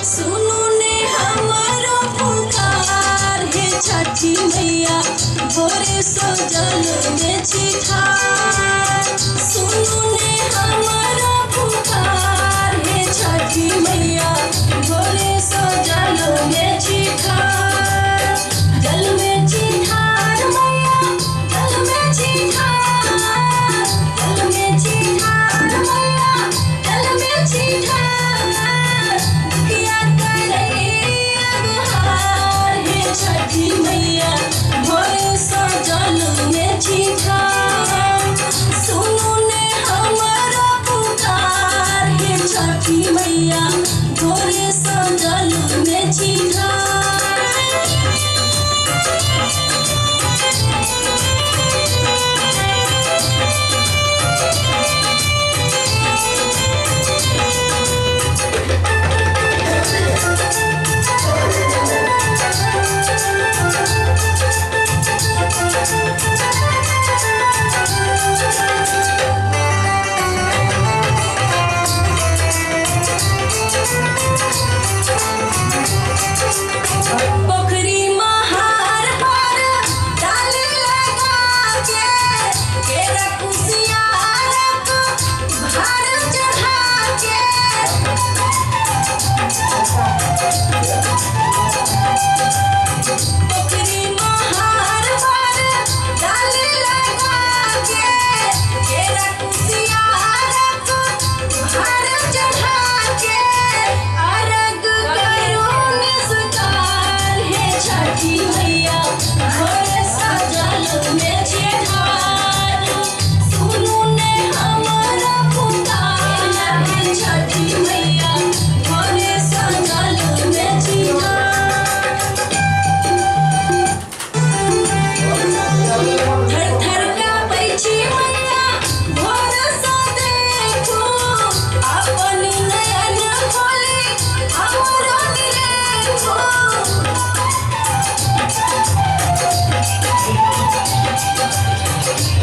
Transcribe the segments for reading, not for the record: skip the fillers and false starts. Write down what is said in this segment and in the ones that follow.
सुनो ने हमारो पुकार हे छठी मैया भोरे सजल में चिठार। सुनो ने हमारो पुकार हे छठी मैया भोरे सजल में चिठार। जल में चिठार मैया जल में चिठार, जल में चिठार मैया जल में चिठार। दुखिया करैया गुहार हे छठी मैया भोरे सजल में चिठार। सुनो ने हमारा पुकार हे छठी मैया भोरे सजल में चिठार। पोखरी महार पर डाल लगा के केरा कुसियारक भार चढ़ा के। पोखरी महार पर डाल लगा के केरा कुसियारक भार चढ़ा के। अरग करुण सुतार हे छठी मैया भोरे सजल में चिठार। सुनो ने हमारा पुकार हे छठी मैया भोरे सजल में चिठार। थर थर काँपै छी मैया भोर सँ देखू, अपन नयन खोली हमरो निरेखू।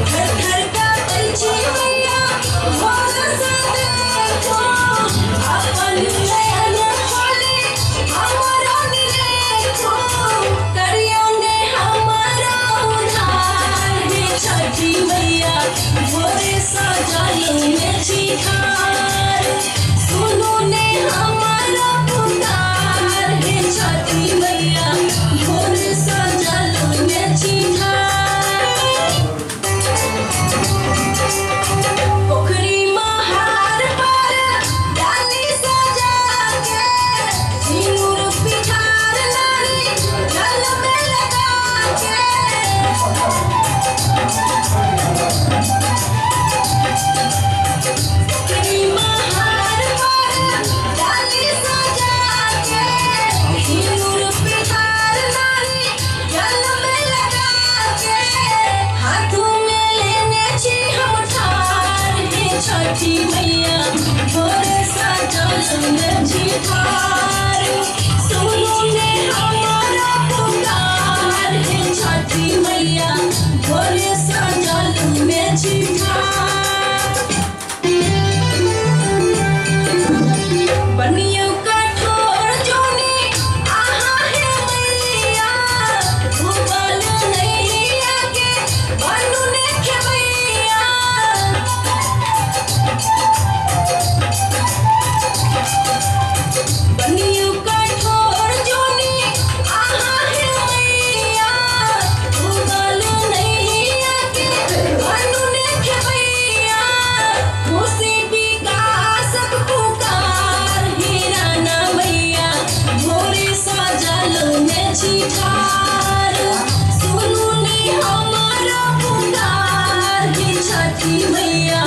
थर थर काँपै छी मैया भोर सँ देखू, अपन नयन खोली हमरो निरेखू। करियौ ने हमारा उद्धार हे छठी मैया भोरे सजल में चिठार। सुनो ने हमारा पुकार हे छठी मैया भोरे सजल में चिठार। पोखरी महार पर डाली सजा के सिंदूर पिठार नारी जल में लगा के। पोखरी महार पर डाली सजा के सिंदूर पिठार नारी जल में लगा के। हाथों में लेने छी हम ठार हे छठी मैया भोरे सजल में चिठार। सुनो ने हमारा पुकार हे छठी मैया भोरे सजल में चिठार। बनियो कठोर जोनी आहा हे मैया भूगल नैया के बनू ने खेवैया। बनियो कठोर जोनी आहा हे मैया भूगल नैया के बनू ने खेवैया। खुशी विकासक पुकार हे राना मैया भोरे सजल में चिठार। सुनो ने हमारा पुकार हे छठी मैया